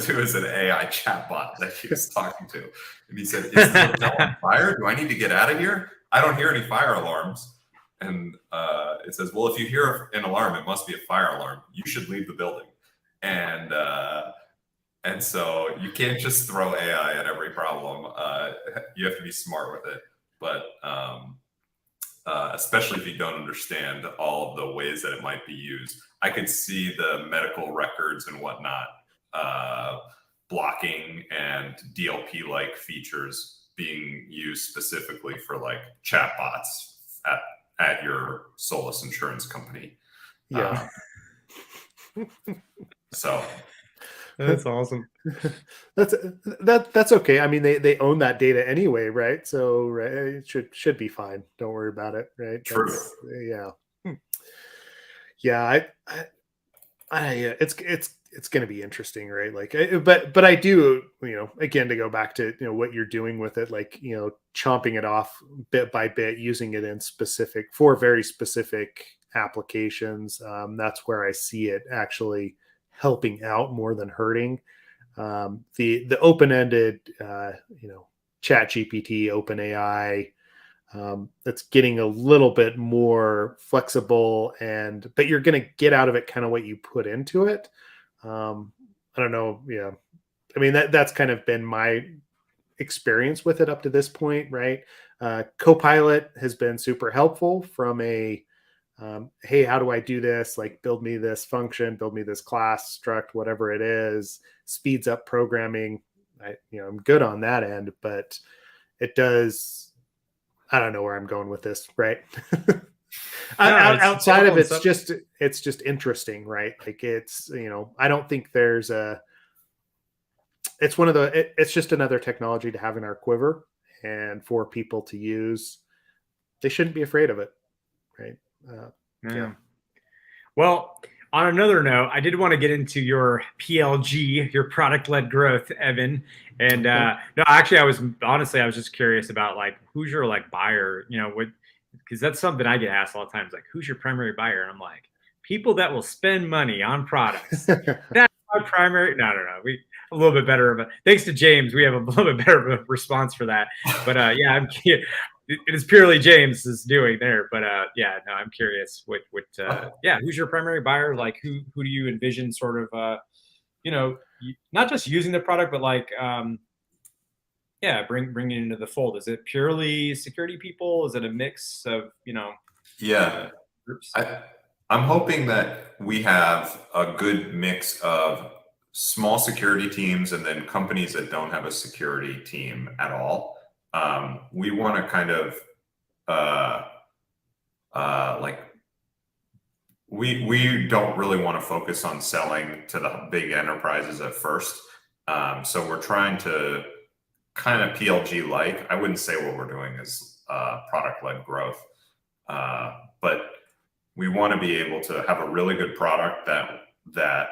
it was an AI chatbot that he was talking to. And he said, is the hotel on fire? Do I need to get out of here? I don't hear any fire alarms. And it says, well, if you hear an alarm, it must be a fire alarm. You should leave the building. And so you can't just throw AI at every problem. You have to be smart with it. But especially if you don't understand all of the ways that it might be used. I could see the medical records and whatnot blocking and DLP-like features being used specifically for like chatbots at your Solus insurance company. Yeah. So That's awesome. That's okay. I mean, they own that data anyway, right? So right, it should be fine. Don't worry about it, right? True. Yeah. Yeah. It's going to be interesting, right? Like, but I do, again, to go back to what you're doing with it, like chomping it off bit by bit, using it in for very specific applications. That's where I see it actually helping out more than hurting. The open-ended, Chat GPT, OpenAI, that's getting a little bit more flexible, but you're going to get out of it kind of what you put into it. I don't know. Yeah. I mean, that's kind of been my experience with it up to this point, right? Copilot has been super helpful from hey, how do I do this? Like, build me this function, build me this class struct, whatever it is, speeds up programming I'm good on that end, but it does. I don't know where I'm going with this, right? Outside of it's just interesting, right? Like it's, I don't think there's it's one of it's just another technology to have in our quiver, and for people to use, they shouldn't be afraid of it, right? Yeah. Well, on another note, I did want to get into your PLG, your product-led growth, Evan. And no, actually, I was just curious about like who's your like buyer, because that's something I get asked all the time. Like, who's your primary buyer? And I'm like, people that will spend money on products. That's my primary. No. We a little bit better of a. Thanks to James, we have a little bit better of a response for that. But it is purely James's doing there. But I'm curious what who's your primary buyer? Like who do you envision sort of not just using the product, but like bringing it into the fold? Is it purely security people? Is it a mix of groups? I'm hoping that we have a good mix of small security teams and then companies that don't have a security team at all. We want to kind of we don't really want to focus on selling to the big enterprises at first. So we're trying to kind of PLG like. I wouldn't say what we're doing is product-led growth, but we want to be able to have a really good product that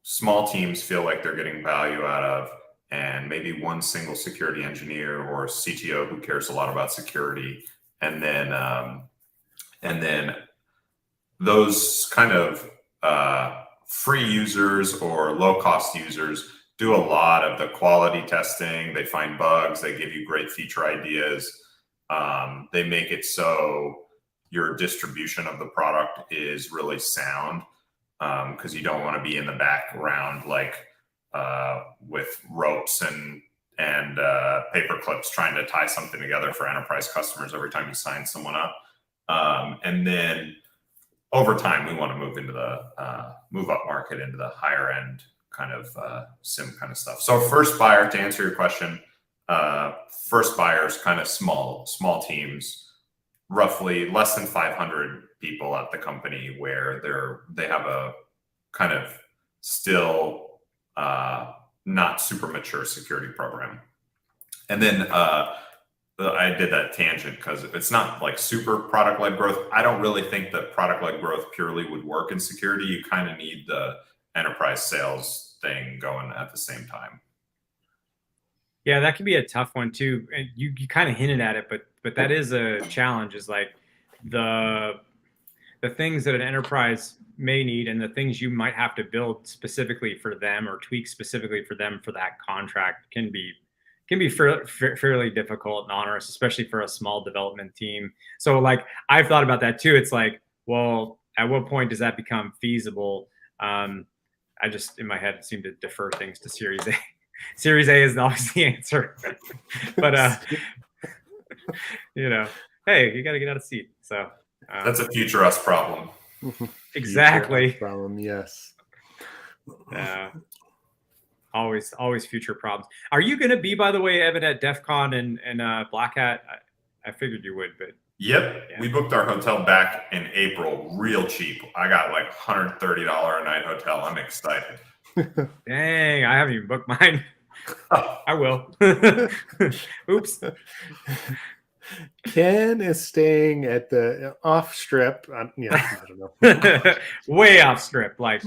small teams feel like they're getting value out of, and maybe one single security engineer or CTO who cares a lot about security, and then those kind of free users or low-cost users do a lot of the quality testing. They find bugs. They give you great feature ideas. They make it so your distribution of the product is really sound, because you don't want to be in the background like with ropes and paper clips trying to tie something together for enterprise customers every time you sign someone up. And then over time, we want to move into the move up market into the higher end kind of SIM kind of stuff. So first buyer, to answer your question, first buyers kind of small teams, roughly less than 500 people at the company, where they have a kind of still not super mature security program. And then I did that tangent because it's not like super product-led growth. I don't really think that product-led growth purely would work in security. You kind of need the enterprise sales thing going at the same time. Yeah, that can be a tough one too. And you kind of hinted at it, but that is a challenge, is like the things that an enterprise may need and the things you might have to build specifically for them or tweak specifically for them for that contract can be fairly difficult and onerous, especially for a small development team. So like, I've thought about that too. It's like, well, at what point does that become feasible? I just, in my head, seem to defer things to Series A. Series A is always the answer. But, hey, you got to get out of seat. So that's a future us problem. Exactly. Future us problem, yes. Always future problems. Are you going to be, by the way, Evan, at DEF CON and Black Hat? I figured you would, but. Yep. Yeah. We booked our hotel back in April, real cheap. I got like $130 a night hotel. I'm excited. Dang, I haven't even booked mine. I will. Oops. Ken is staying at the off strip. I don't know. Way off strip, like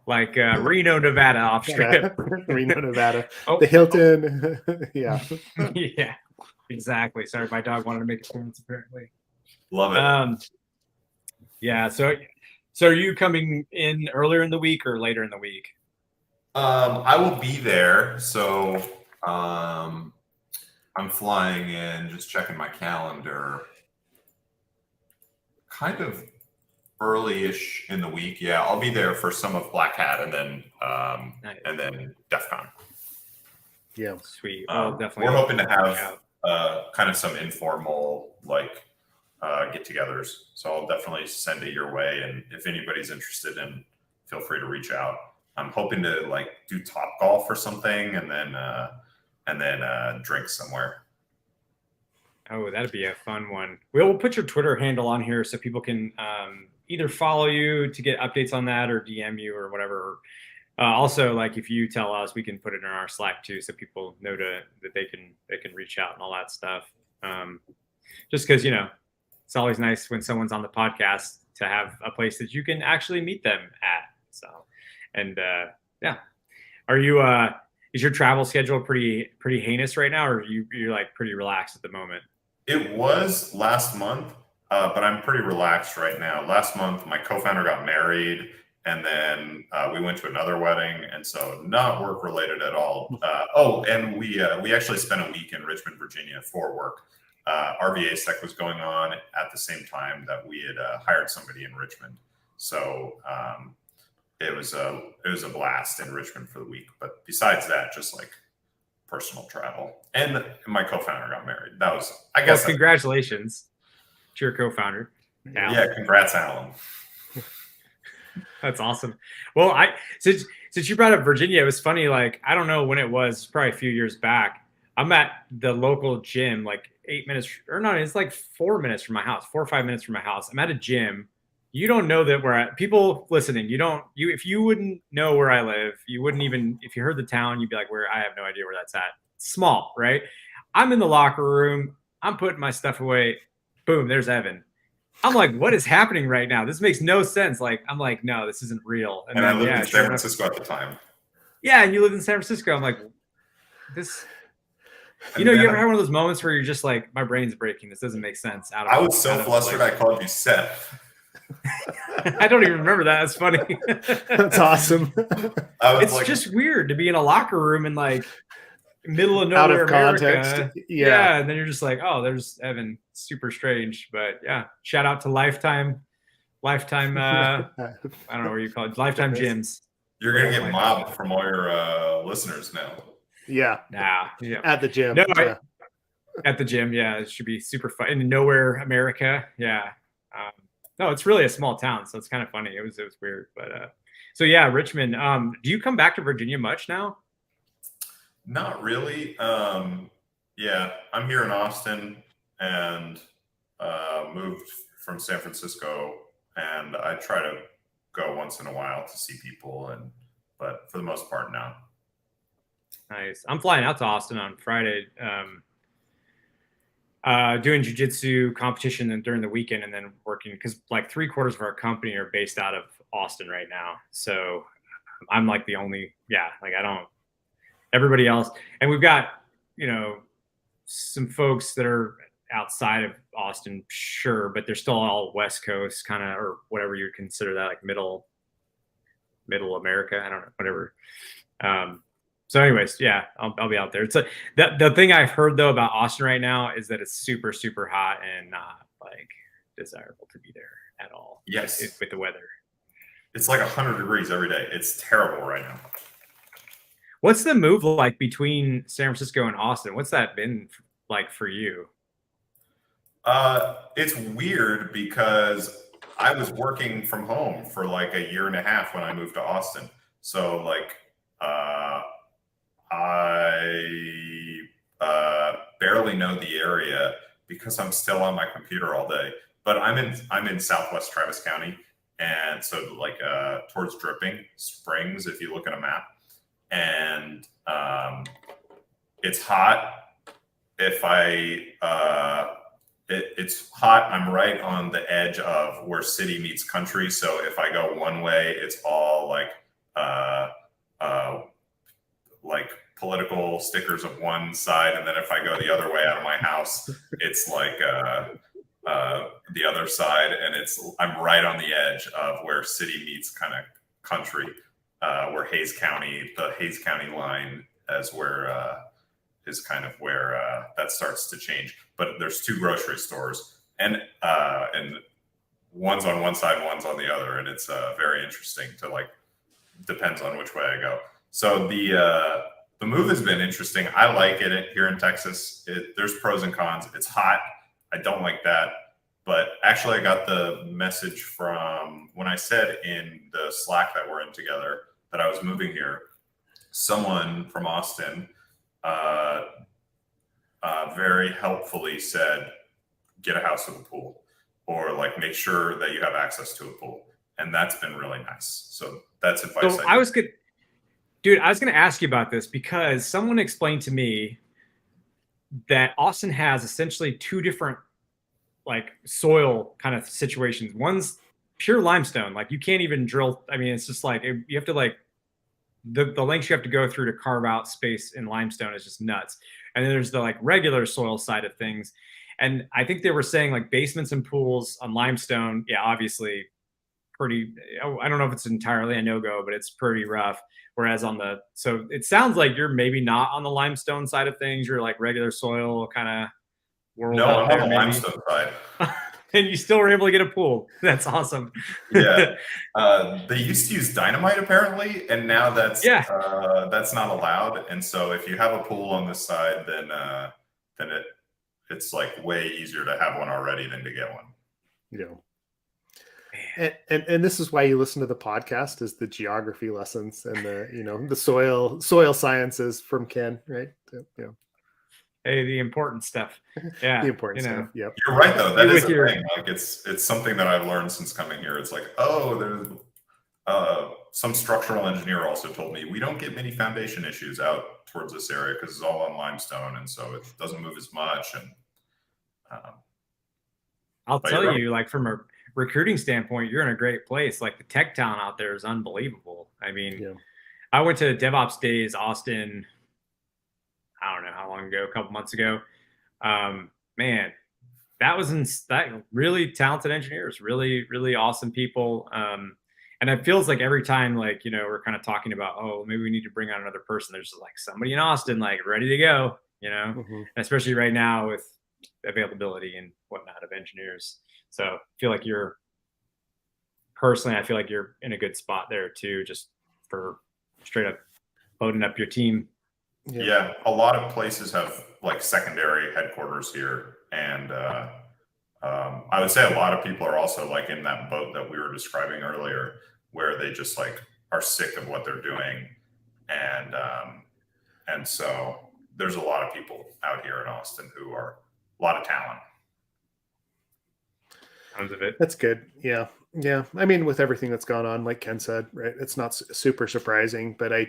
Reno, Nevada off strip. Reno, Nevada. The Hilton. Yeah. Yeah, exactly. Sorry, my dog wanted to make appearance apparently. Love it. Yeah. So are you coming in earlier in the week or later in the week? I will be there. So I'm flying in, just checking my calendar, kind of early-ish in the week. Yeah, I'll be there for some of Black Hat and then nice. And then DEF CON. Yeah, sweet. Definitely. We're hoping to have kind of some informal get-togethers. So I'll definitely send it your way, and if anybody's interested, feel free to reach out. I'm hoping to do Top Golf or something, and then and then drink somewhere. Oh, that'd be a fun one. We'll put your Twitter handle on here so people can either follow you to get updates on that or DM you or whatever. Also, like if you tell us, we can put it in our Slack too, so people know that they can reach out and all that stuff. Just because it's always nice when someone's on the podcast to have a place that you can actually meet them at. So, and yeah, are you? Is your travel schedule pretty heinous right now, or you're like pretty relaxed at the moment? It was last month, but I'm pretty relaxed right now. Last month, my co-founder got married, and then we went to another wedding, and so not work related at all. And we actually spent a week in Richmond, Virginia for work. AppSec was going on at the same time that we had hired somebody in Richmond, so it was a blast in Richmond for the week. But besides that, just like personal travel, and my co-founder got married. That was, I guess. Well, congratulations to your co-founder. Alan. Yeah, congrats, Alan. That's awesome. Well, since you brought up Virginia, it was funny. Like, I don't know when it was, probably a few years back. I'm at the local gym, like 8 minutes, or no, it's like 4 minutes from my house, 4 or 5 minutes from my house. I'm at a gym. You don't know that we're at, people listening, if you wouldn't know where I live, you wouldn't even, if you heard the town, you'd be like, I have no idea where that's at. Small, right? I'm in the locker room. I'm putting my stuff away. Boom, there's Evan. I'm like, what is happening right now? This makes no sense. Like, I'm like, no, this isn't real. And then, I lived in San Francisco at the time. Yeah, and you live in San Francisco. I'm like, this. You ever had one of those moments where you're just like, my brain's breaking. This doesn't make sense. I was so flustered, I called you Seth. I don't even remember that. That's funny. That's awesome. It's just weird to be in a locker room and like middle of nowhere, out of context. America. Yeah, and then you're just like, oh, there's Evan. Super strange, but yeah. Shout out to Lifetime. I don't know what you call it. Lifetime gyms. You're gonna get mobbed from all your listeners now. Yeah. Nah. Yeah. At the gym. No, at the gym. Yeah, it should be super fun. In nowhere, America. Yeah. No, it's really a small town, so it's kind of funny. It was weird, but so yeah, Richmond. Do you come back to Virginia much now? Not really. Yeah, I'm here in Austin and moved from San Francisco, and I try to go once in a while to see people, but for the most part, no. Nice. I'm flying out to Austin on Friday. Doing jiu-jitsu competition and during the weekend, and then working, because like 3/4 of our company are based out of Austin right now. So I'm like the only, everybody else. And we've got, some folks that are outside of Austin, sure, but they're still all West Coast kind of, or whatever you would consider that, like middle America. I don't know, whatever. So anyways, yeah, I'll be out there. It's the thing I've heard though about Austin right now is that it's super, super hot and not like desirable to be there at all. Yes. With the weather. It's like 100 degrees every day. It's terrible right now. What's the move like between San Francisco and Austin? What's that been like for you? It's weird because I was working from home for like a year and a half when I moved to Austin. So like, I barely know the area because I'm still on my computer all day. But I'm in Southwest Travis County, and so like towards Dripping Springs, if you look at a map, and it's hot. It's hot. I'm right on the edge of where city meets country. So if I go one way, it's all like political stickers of one side, and then if I go the other way out of my house, it's like the other side, and I'm right on the edge of where city meets kind of country, where the Hayes County line is kind of where that starts to change. But there's 2 grocery stores, and one's on one side, one's on the other, and it's very interesting to like, depends on which way I go. So the move has been interesting. I like it here in Texas. There's pros and cons. It's hot. I don't like that. But actually, I got the message from when I said in the Slack that we're in together that I was moving here. Someone from Austin very helpfully said, get a house with a pool, or like make sure that you have access to a pool. And that's been really nice. So that's advice. So I was going to ask you about this because someone explained to me that Austin has essentially two different like soil kind of situations. One's pure limestone. Like you can't even drill. I mean, it's just like, you have to like, the lengths you have to go through to carve out space in limestone is just nuts. And then there's the like regular soil side of things. And I think they were saying like basements and pools on limestone. Yeah, obviously pretty, I don't know if it's entirely a no-go, but it's pretty rough. Whereas so it sounds like you're maybe not on the limestone side of things. You're like regular soil kind of world. No, out I'm there, on the maybe. limestone side. And you still were able to get a pool. That's awesome. Yeah. They used to use dynamite apparently, and now that's not allowed. And so if you have a pool on this side, then it's like way easier to have one already than to get one. Yeah. And this is why you listen to the podcast, is the geography lessons and the soil sciences from Ken, right? Yeah. Hey, the important stuff. Yeah. The important stuff. Yep. You're right though. That is a thing. Like it's something that I've learned since coming here. It's like, oh, there's some structural engineer also told me we don't get many foundation issues out towards this area because it's all on limestone, and so it doesn't move as much. And I'll tell you, like from a recruiting standpoint, you're in a great place. Like the tech talent out there is unbelievable. I mean, I went to DevOps Days Austin, I don't know how long ago, a couple months ago. Man, that was really talented engineers, really, really awesome people. And it feels like every time, like, we're kind of talking about, oh, maybe we need to bring on another person. There's like somebody in Austin, like ready to go, and especially right now with availability and whatnot of engineers. So I feel like I feel like you're in a good spot there too, just for straight up loading up your team. Yeah, a lot of places have like secondary headquarters here, and I would say a lot of people are also like in that boat that we were describing earlier, where they just like are sick of what they're doing, and so there's a lot of people out here in Austin who are a lot of talent. Tons of it. That's good. Yeah. I mean, with everything that's gone on, like Ken said, right, it's not super surprising, but I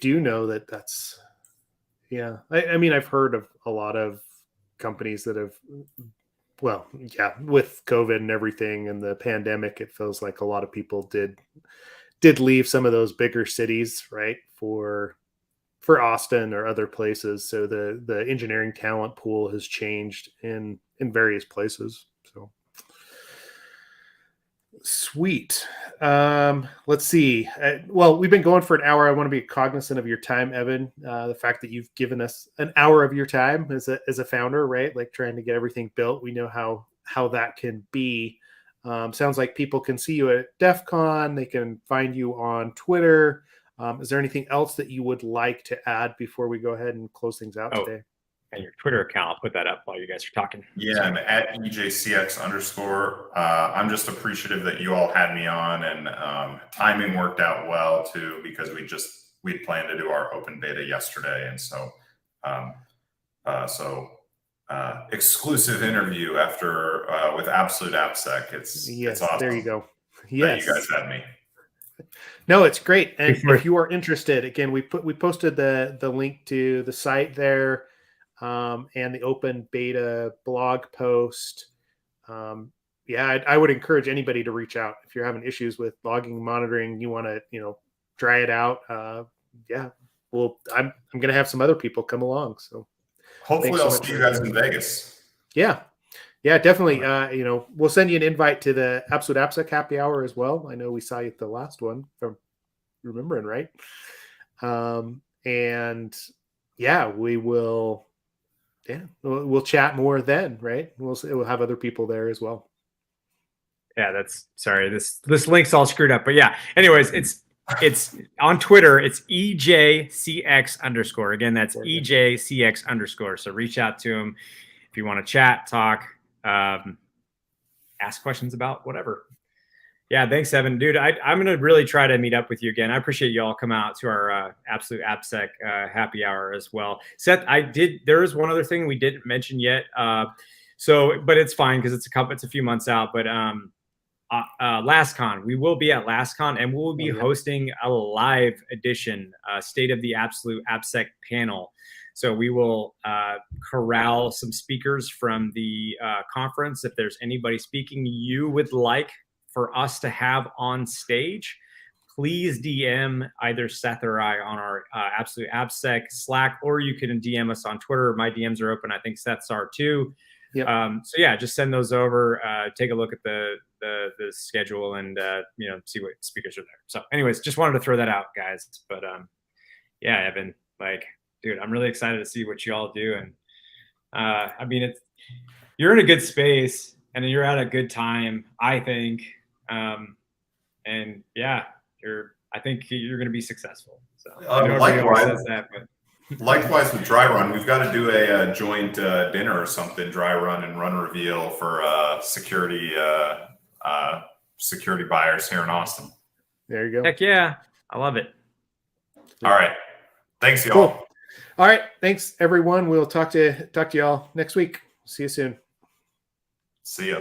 do know that's. Yeah. I mean, I've heard of a lot of companies that have, with COVID and everything and the pandemic, it feels like a lot of people did leave some of those bigger cities, right, for Austin or other places. So the engineering talent pool has changed in various places. So sweet. Let's see. Well, we've been going for an hour. I want to be cognizant of your time, Evan. The fact that you've given us an hour of your time as a founder, right? Like trying to get everything built. We know how that can be. Sounds like people can see you at DEF CON. They can find you on Twitter. Is there anything else that you would like to add before we go ahead and close things out today? And your Twitter account, I'll put that up while you guys are talking. Yeah, I'm at EJCX_. I'm just appreciative that you all had me on, and timing worked out well too, because we planned to do our open beta yesterday, and so exclusive interview after with Absolute AppSec. It's awesome. There you go. Yes, that you guys had me. No, it's great. And if you are interested, again, we posted the link to the site there. And the open beta blog post. I would encourage anybody to reach out if you're having issues with logging, monitoring, you want to, try it out. I'm going to have some other people come along. So hopefully I'll see you guys in Vegas. Yeah, definitely. We'll send you an invite to the Absolute AppSec happy hour as well. I know we saw you at the last one, if I'm remembering right. We will. Yeah, we'll chat more then, right? We'll have other people there as well. Yeah, this link's all screwed up, but yeah. Anyways, it's on Twitter. It's EJCX_. Again, that's EJCX_. So reach out to him if you want to chat, talk, ask questions about whatever. Yeah, thanks, Evan. Dude, I'm going to really try to meet up with you again. I appreciate you all coming out to our Absolute AppSec happy hour as well. Seth, there is one other thing we didn't mention yet. But it's fine because it's a few months out. But LastCon, we will be at LastCon, and we'll be hosting a live edition State of the Absolute AppSec panel. So we will corral some speakers from the conference. If there's anybody speaking you would like for us to have on stage, please DM either Seth or I on our Absolute AppSec Slack, or you can DM us on Twitter. My DMs are open. I think Seth's are too. Yep. So yeah, just send those over. Take a look at the schedule and see what speakers are there. So anyways, just wanted to throw that out, guys. But yeah, Evan, dude, I'm really excited to see what you all do. And I mean, you're in a good space and you're at a good time, I think. And yeah, I think you're going to be successful. So I know everybody always says that, but likewise with Dry Run, we've got to do a joint dinner or something. Dry Run and RunReveal for security buyers here in Austin. There you go. Heck yeah, I love it. All right, thanks y'all. Cool. All right, thanks everyone. We'll talk to y'all next week. See you soon. See ya.